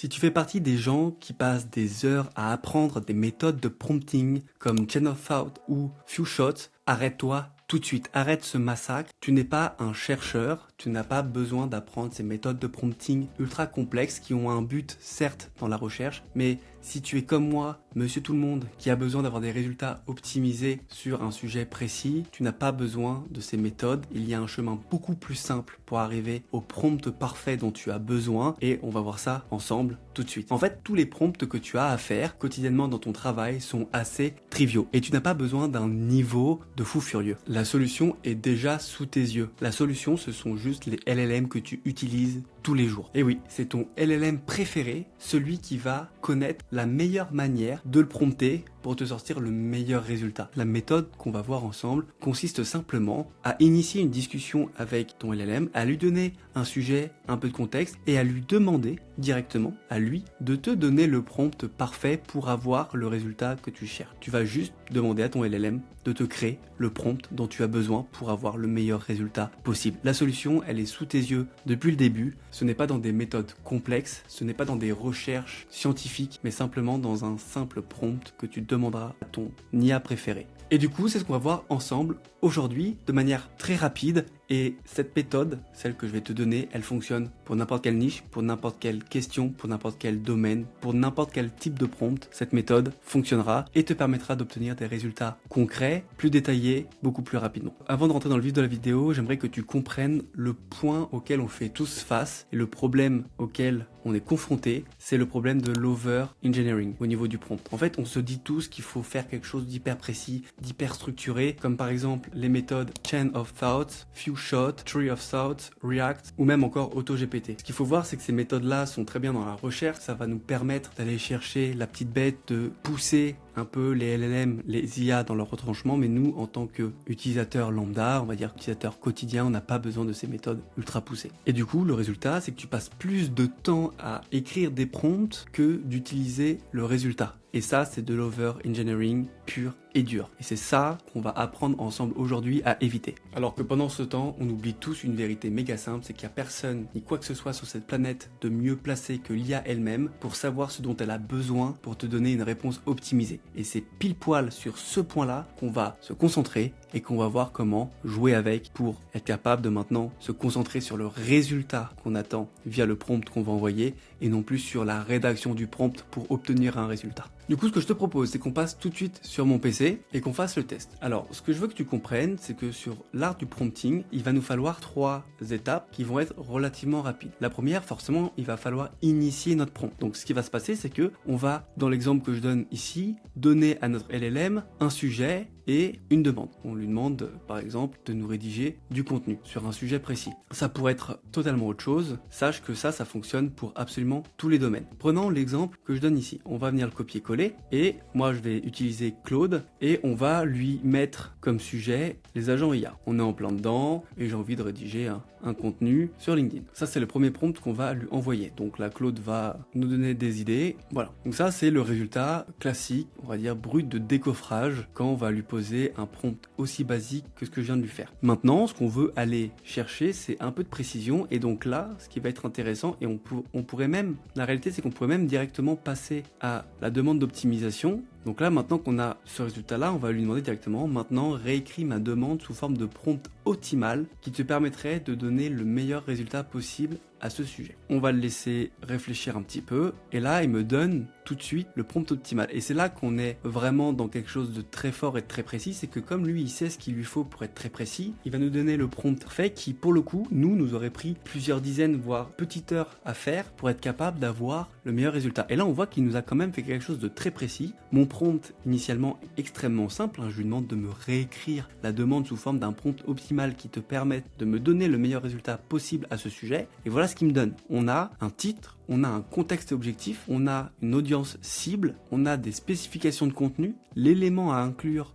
Si tu fais partie des gens qui passent des heures à apprendre des méthodes de prompting comme Chain of Thought ou Few Shots, arrête-toi tout de suite, arrête ce massacre. Tu n'es pas un chercheur, tu n'as pas besoin d'apprendre ces méthodes de prompting ultra complexes qui ont un but certes dans la recherche, mais si tu es comme moi, monsieur tout le monde, qui a besoin d'avoir des résultats optimisés sur un sujet précis, tu n'as pas besoin de ces méthodes. Il y a un chemin beaucoup plus simple pour arriver au prompt parfait dont tu as besoin et on va voir ça ensemble tout de suite. En fait, tous les prompts que tu as à faire quotidiennement dans ton travail sont assez triviaux et tu n'as pas besoin d'un niveau de fou furieux. La solution est déjà sous tes yeux. La solution, ce sont juste les LLM que tu utilises tous les jours. Et oui, c'est ton LLM préféré, celui qui va connaître la meilleure manière de le prompter pour te sortir le meilleur résultat. La méthode qu'on va voir ensemble consiste simplement à initier une discussion avec ton LLM, à lui donner un sujet, un peu de contexte et à lui demander directement à lui de te donner le prompt parfait pour avoir le résultat que tu cherches. Tu vas juste demander à ton LLM de te créer le prompt dont tu as besoin pour avoir le meilleur résultat possible. La solution, elle est sous tes yeux depuis le début. Ce n'est pas dans des méthodes complexes, ce n'est pas dans des recherches scientifiques, mais simplement dans un simple prompt que tu demanderas à ton IA préféré. Et du coup, c'est ce qu'on va voir ensemble aujourd'hui de manière très rapide. Et cette méthode, celle que je vais te donner, elle fonctionne pour n'importe quelle niche, pour n'importe quelle question, pour n'importe quel domaine, pour n'importe quel type de prompt. Cette méthode fonctionnera et te permettra d'obtenir des résultats concrets, plus détaillés, beaucoup plus rapidement. Avant de rentrer dans le vif de la vidéo, j'aimerais que tu comprennes le point auquel on fait tous face et le problème auquel on est confronté, c'est le problème de l'over-engineering au niveau du prompt. En fait, on se dit tous qu'il faut faire quelque chose d'hyper précis, d'hyper structuré, comme par exemple les méthodes Chain of Thought, Few Shot, Tree of Thought, React ou même encore AutoGPT. Ce qu'il faut voir, c'est que ces méthodes-là sont très bien dans la recherche, ça va nous permettre d'aller chercher la petite bête, de pousser un peu les LLM, les IA dans leur retranchement, mais nous, en tant qu'utilisateurs lambda, on va dire utilisateurs quotidiens, on n'a pas besoin de ces méthodes ultra poussées. Et du coup, le résultat, c'est que tu passes plus de temps à écrire des prompts que d'utiliser le résultat. Et ça, c'est de l'over-engineering pur et dur. Et c'est ça qu'on va apprendre ensemble aujourd'hui à éviter. Alors que pendant ce temps, on oublie tous une vérité méga simple, c'est qu'il n'y a personne, ni quoi que ce soit sur cette planète de mieux placé que l'IA elle-même pour savoir ce dont elle a besoin pour te donner une réponse optimisée. Et c'est pile poil sur ce point-là qu'on va se concentrer et qu'on va voir comment jouer avec pour être capable de maintenant se concentrer sur le résultat qu'on attend via le prompt qu'on va envoyer et non plus sur la rédaction du prompt pour obtenir un résultat. Du coup, ce que je te propose, c'est qu'on passe tout de suite sur mon PC et qu'on fasse le test. Alors, ce que je veux que tu comprennes, c'est que sur l'art du prompting, il va nous falloir 3 étapes qui vont être relativement rapides. La première, forcément, il va falloir initier notre prompt. Donc, ce qui va se passer, c'est que on va, dans l'exemple que je donne ici, donner à notre LLM un sujet et une demande. On lui demande, par exemple, de nous rédiger du contenu sur un sujet précis. Ça pourrait être totalement autre chose. Sache que ça fonctionne pour absolument tous les domaines. Prenons l'exemple que je donne ici. On va venir le copier-coller et moi, je vais utiliser Claude et on va lui mettre comme sujet les agents IA. On est en plein dedans et j'ai envie de rédiger un contenu sur LinkedIn. Ça, c'est le premier prompt qu'on va lui envoyer. Donc là, Claude va nous donner des idées. Voilà. Donc ça, c'est le résultat classique, on va dire brut de décoffrage quand on va lui poser un prompt aussi basique que ce que je viens de lui faire. Maintenant, ce qu'on veut aller chercher, c'est un peu de précision. Et donc là, ce qui va être intéressant, et on pourrait même, la réalité, c'est qu'on pourrait même directement passer à la demande d'optimisation. Donc là, maintenant qu'on a ce résultat-là, on va lui demander directement, maintenant, réécris ma demande sous forme de prompt optimal qui te permettrait de donner le meilleur résultat possible à ce sujet. On va le laisser réfléchir un petit peu et là, il me donne tout de suite le prompt optimal. Et c'est là qu'on est vraiment dans quelque chose de très fort et de très précis, c'est que comme lui, il sait ce qu'il lui faut pour être très précis, il va nous donner le prompt parfait qui, pour le coup, nous aurait pris plusieurs dizaines, voire petites heures à faire pour être capable d'avoir le meilleur résultat. Et là, on voit qu'il nous a quand même fait quelque chose de très précis. Mon prompt, initialement extrêmement simple, je lui demande de me réécrire la demande sous forme d'un prompt optimal qui te permette de me donner le meilleur résultat possible à ce sujet. Et voilà ce qu'il me donne. On a un titre, on a un contexte objectif, on a une audience cible, on a des spécifications de contenu, l'élément à inclure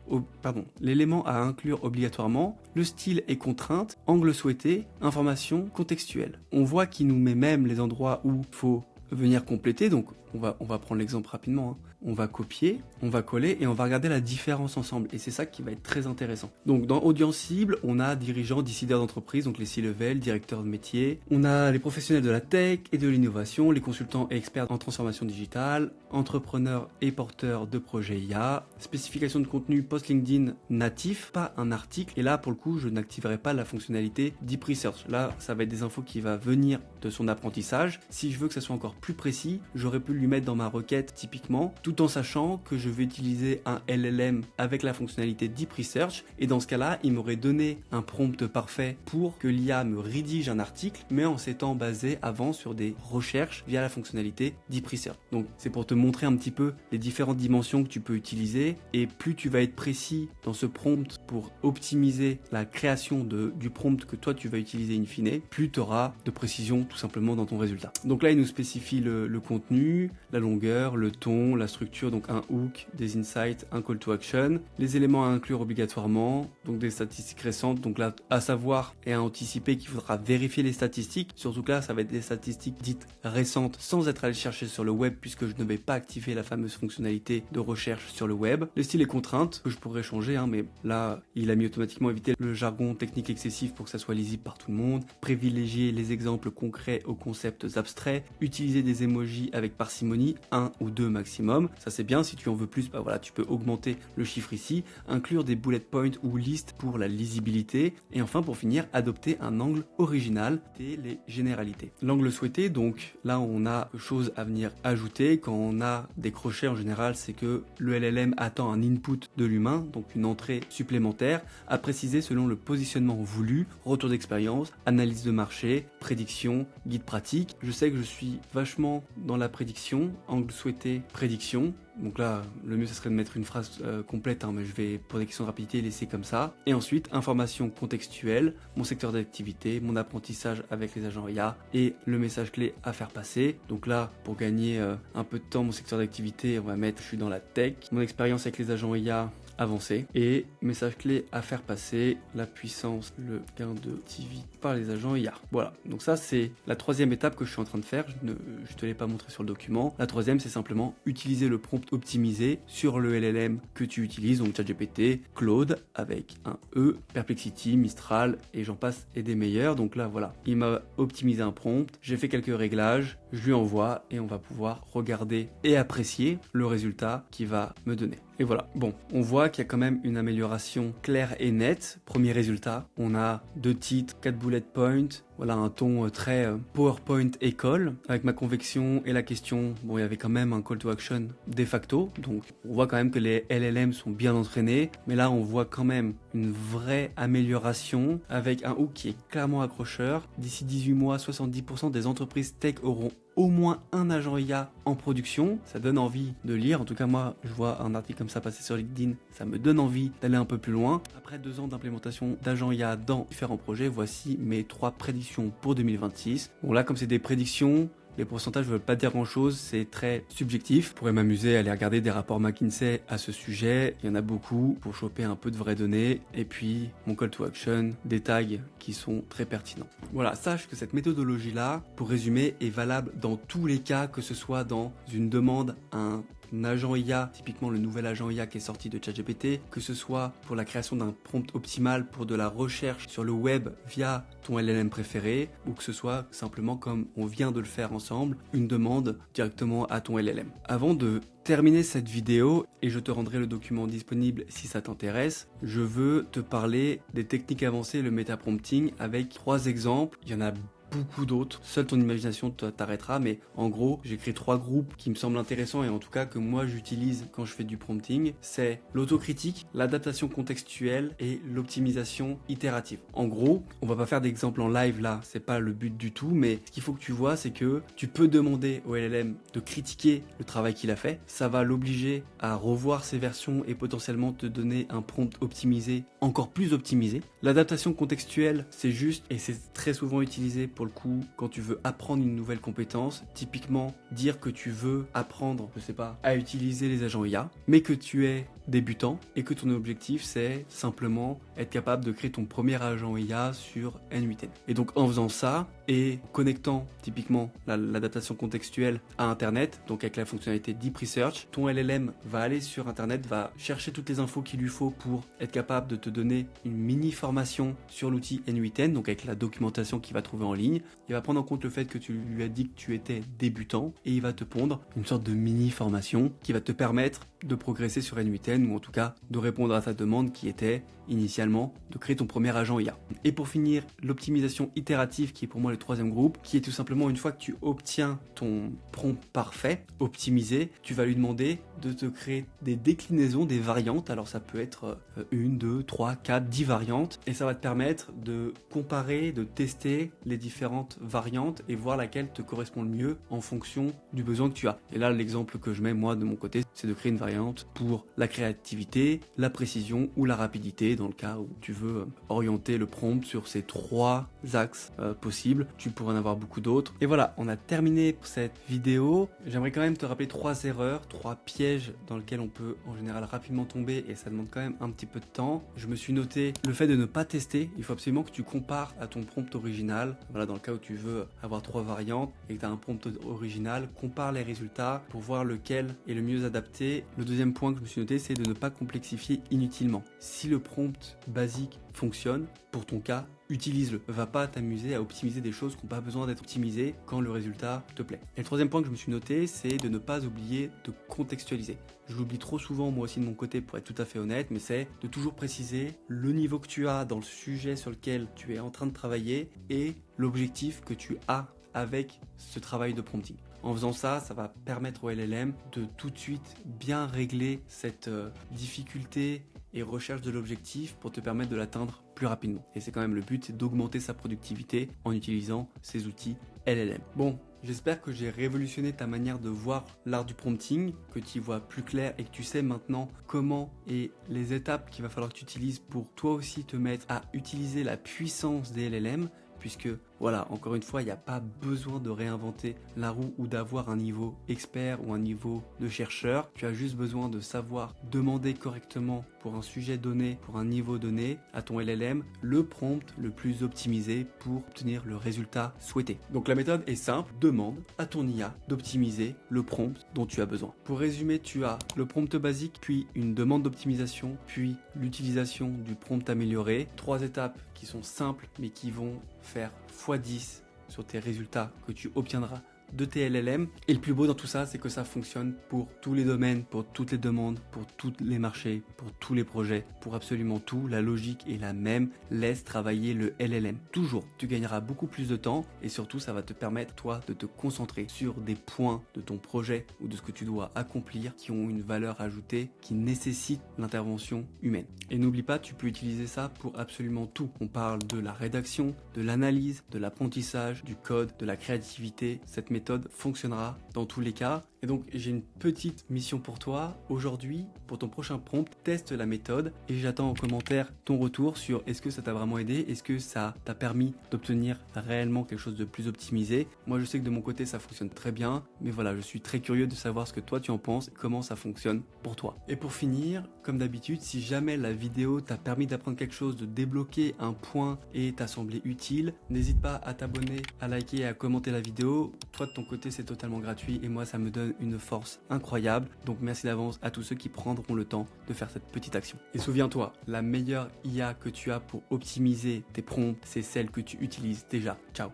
obligatoirement, le style et contrainte, angle souhaité, information contextuelle. On voit qu'il nous met même les endroits où il faut venir compléter, donc on va prendre l'exemple rapidement, hein. On va copier, on va coller et on va regarder la différence ensemble. Et c'est ça qui va être très intéressant. Donc dans audience cible, on a dirigeants, décideurs d'entreprise, donc les C-level, directeurs de métier. On a les professionnels de la tech et de l'innovation, les consultants et experts en transformation digitale, entrepreneurs et porteurs de projets IA, spécification de contenu post-LinkedIn natif, pas un article. Et là, pour le coup, je n'activerai pas la fonctionnalité Deep Research. Là, ça va être des infos qui va venir de son apprentissage. Si je veux que ça soit encore plus précis, j'aurais pu lui mettre dans ma requête typiquement, tout en sachant que je vais utiliser un LLM avec la fonctionnalité Deep Research. Et dans ce cas-là, il m'aurait donné un prompt parfait pour que l'IA me rédige un article, mais en s'étant basé avant sur des recherches via la fonctionnalité Deep Research. Donc c'est pour te montrer un petit peu les différentes dimensions que tu peux utiliser, et plus tu vas être précis dans ce prompt pour optimiser la création du prompt que toi tu vas utiliser in fine, plus tu auras de précision tout simplement dans ton résultat. Donc là il nous spécifie le contenu, la longueur, le ton, la structure, donc un hook, des insights, un call to action, les éléments à inclure obligatoirement, donc des statistiques récentes, donc là à savoir et à anticiper qu'il faudra vérifier les statistiques, surtout que là ça va être des statistiques dites récentes sans être allé chercher sur le web puisque je ne vais pas activer la fameuse fonctionnalité de recherche sur le web. Le style et contraintes que je pourrais changer, hein, mais là il a mis automatiquement éviter le jargon technique excessif pour que ça soit lisible par tout le monde, privilégier les exemples concrets aux concepts abstraits, utiliser des emojis avec parcimonie, 1 ou 2 maximum, ça c'est bien. Si tu en veux plus, bah voilà, tu peux augmenter le chiffre ici, inclure des bullet points ou listes pour la lisibilité, et enfin pour finir, adopter un angle original et les généralités. L'angle souhaité, donc là on a quelque chose à venir ajouter. Quand on a des crochets en général, c'est que le LLM attend un input de l'humain, donc une entrée supplémentaire, à préciser selon le positionnement voulu, retour d'expérience, analyse de marché, prédiction, guide pratique. Je sais que je suis vachement dans la prédiction, angle souhaité, prédiction. Donc là, le mieux, ça serait de mettre une phrase complète, hein, mais je vais, pour des questions de rapidité, laisser comme ça. Et ensuite, information contextuelle, mon secteur d'activité, mon apprentissage avec les agents IA et le message clé à faire passer. Donc là, pour gagner un peu de temps, mon secteur d'activité, on va mettre je suis dans la tech, mon expérience avec les agents IA avancé, et message clé à faire passer, la puissance, le gain de activité par les agents IA. Voilà, donc ça c'est la troisième étape que je suis en train de faire, je te l'ai pas montré sur le document. La troisième, c'est simplement utiliser le prompt optimisé sur le LLM que tu utilises, donc ChatGPT, Claude avec un E, Perplexity, Mistral et j'en passe et des meilleurs. Donc là voilà, il m'a optimisé un prompt, j'ai fait quelques réglages, je lui envoie et on va pouvoir regarder et apprécier le résultat qu'il va me donner. Et voilà, bon, on voit qu'il y a quand même une amélioration claire et nette. Premier résultat, on a 2 titres, 4 bullet points, voilà un ton très PowerPoint école, avec ma convection et la question. Bon, il y avait quand même un call to action de facto, donc on voit quand même que les LLM sont bien entraînés, mais là on voit quand même une vraie amélioration avec un hook qui est clairement accrocheur. D'ici 18 mois, 70% des entreprises tech auront au moins un agent IA en production. Ça donne envie de lire. En tout cas, moi, je vois un article comme ça passer sur LinkedIn. Ça me donne envie d'aller un peu plus loin. Après 2 ans d'implémentation d'agents IA dans différents projets, voici mes 3 prédictions pour 2026. Bon, là, comme c'est des prédictions, les pourcentages ne veulent pas dire grand chose, c'est très subjectif. Je pourrais m'amuser à aller regarder des rapports McKinsey à ce sujet. Il y en a beaucoup pour choper un peu de vraies données. Et puis, mon call to action, des tags qui sont très pertinents. Voilà, sache que cette méthodologie-là, pour résumer, est valable dans tous les cas, que ce soit dans une demande à un agent IA, typiquement le nouvel agent IA qui est sorti de ChatGPT, que ce soit pour la création d'un prompt optimal pour de la recherche sur le web via ton LLM préféré, ou que ce soit simplement comme on vient de le faire ensemble, une demande directement à ton LLM. Avant de terminer cette vidéo, et je te rendrai le document disponible si ça t'intéresse, je veux te parler des techniques avancées, le métaprompting, avec 3 exemples. Il y en a beaucoup d'autres, seule ton imagination t'arrêtera, mais en gros j'ai créé 3 groupes qui me semblent intéressants et en tout cas que moi j'utilise quand je fais du prompting. C'est l'autocritique, l'adaptation contextuelle et l'optimisation itérative. En gros, on va pas faire d'exemple en live là, c'est pas le but du tout, mais ce qu'il faut que tu vois, c'est que tu peux demander au LLM de critiquer le travail qu'il a fait, ça va l'obliger à revoir ses versions et potentiellement te donner un prompt optimisé, encore plus optimisé. L'adaptation contextuelle, c'est juste, et c'est très souvent utilisé pour pour le coup, quand tu veux apprendre une nouvelle compétence, typiquement dire que tu veux apprendre, je sais pas, à utiliser les agents IA, mais que tu es débutant et que ton objectif c'est simplement être capable de créer ton premier agent IA sur N8N. Et donc en faisant ça et connectant typiquement l'adaptation contextuelle à Internet, donc avec la fonctionnalité Deep Research, ton LLM va aller sur Internet, va chercher toutes les infos qu'il lui faut pour être capable de te donner une mini formation sur l'outil N8N, donc avec la documentation qu'il va trouver en ligne. Il va prendre en compte le fait que tu lui as dit que tu étais débutant et il va te pondre une sorte de mini formation qui va te permettre de progresser sur N8N ou en tout cas de répondre à ta demande qui était initialement de créer ton premier agent IA. Et pour finir, l'optimisation itérative qui est pour moi le troisième groupe, qui est tout simplement une fois que tu obtiens ton prompt parfait, optimisé, tu vas lui demander de te créer des déclinaisons, des variantes. Alors ça peut être 1, 2, 3, 4, 10 variantes et ça va te permettre de comparer, de tester les différentes variantes et voir laquelle te correspond le mieux en fonction du besoin que tu as. Et là, l'exemple que je mets moi de mon côté, c'est de créer une variante pour la créativité, la précision ou la rapidité dans le cas où tu veux orienter le prompt sur ces 3 axes possibles. Tu pourrais en avoir beaucoup d'autres. Et voilà, on a terminé pour cette vidéo. J'aimerais quand même te rappeler 3 erreurs, 3 pièges dans lesquels on peut en général rapidement tomber et ça demande quand même un petit peu de temps. Je me suis noté le fait de ne pas tester. Il faut absolument que tu compares à ton prompt original. Voilà, dans le cas où tu veux avoir 3 variantes et que tu as un prompt original, compare les résultats pour voir lequel est le mieux adapté. Le deuxième point que je me suis noté, c'est de ne pas complexifier inutilement. Si le prompt basique fonctionne, pour ton cas, utilise-le. Va pas t'amuser à optimiser des choses qui n'ont pas besoin d'être optimisées quand le résultat te plaît. Et le troisième point que je me suis noté, c'est de ne pas oublier de contextualiser. Je l'oublie trop souvent moi aussi de mon côté pour être tout à fait honnête, mais c'est de toujours préciser le niveau que tu as dans le sujet sur lequel tu es en train de travailler et l'objectif que tu as avec ce travail de prompting. En faisant ça, ça va permettre au LLM de tout de suite bien régler cette difficulté et recherche de l'objectif pour te permettre de l'atteindre plus rapidement. Et c'est quand même le but, c'est d'augmenter sa productivité en utilisant ces outils LLM. Bon, j'espère que j'ai révolutionné ta manière de voir l'art du prompting, que tu y vois plus clair et que tu sais maintenant comment et les étapes qu'il va falloir que tu utilises pour toi aussi te mettre à utiliser la puissance des LLM. Puisque, voilà, encore une fois, il n'y a pas besoin de réinventer la roue ou d'avoir un niveau expert ou un niveau de chercheur. Tu as juste besoin de savoir demander correctement pour un sujet donné, pour un niveau donné, à ton LLM, le prompt le plus optimisé pour obtenir le résultat souhaité. Donc la méthode est simple, demande à ton IA d'optimiser le prompt dont tu as besoin. Pour résumer, tu as le prompt basique, puis une demande d'optimisation, puis l'utilisation du prompt amélioré. 3 étapes qui sont simples mais qui vont faire x10 sur tes résultats que tu obtiendras de tes LLM. Et le plus beau dans tout ça, c'est que ça fonctionne pour tous les domaines, pour toutes les demandes, pour tous les marchés, pour tous les projets, pour absolument tout. La logique est la même. Laisse travailler le LLM. Toujours, tu gagneras beaucoup plus de temps et surtout, ça va te permettre, toi, de te concentrer sur des points de ton projet ou de ce que tu dois accomplir qui ont une valeur ajoutée, qui nécessitent l'intervention humaine. Et n'oublie pas, tu peux utiliser ça pour absolument tout. On parle de la rédaction, de l'analyse, de l'apprentissage, du code, de la créativité. Cette méthode fonctionnera dans tous les cas. Et donc j'ai une petite mission pour toi. Aujourd'hui, pour ton prochain prompt, teste la méthode et j'attends en commentaire ton retour sur est-ce que ça t'a vraiment aidé, est-ce que ça t'a permis d'obtenir réellement quelque chose de plus optimisé. Moi je sais que de mon côté ça fonctionne très bien, mais voilà, je suis très curieux de savoir ce que toi tu en penses, comment ça fonctionne pour toi. Et pour finir, comme d'habitude, si jamais la vidéo t'a permis d'apprendre quelque chose, de débloquer un point et t'a semblé utile, n'hésite pas à t'abonner, à liker et à commenter la vidéo. Toi de ton côté c'est totalement gratuit et moi ça me donne une force incroyable. Donc merci d'avance à tous ceux qui prendront le temps de faire cette petite action. Et souviens-toi, la meilleure IA que tu as pour optimiser tes prompts, c'est celle que tu utilises déjà. Ciao.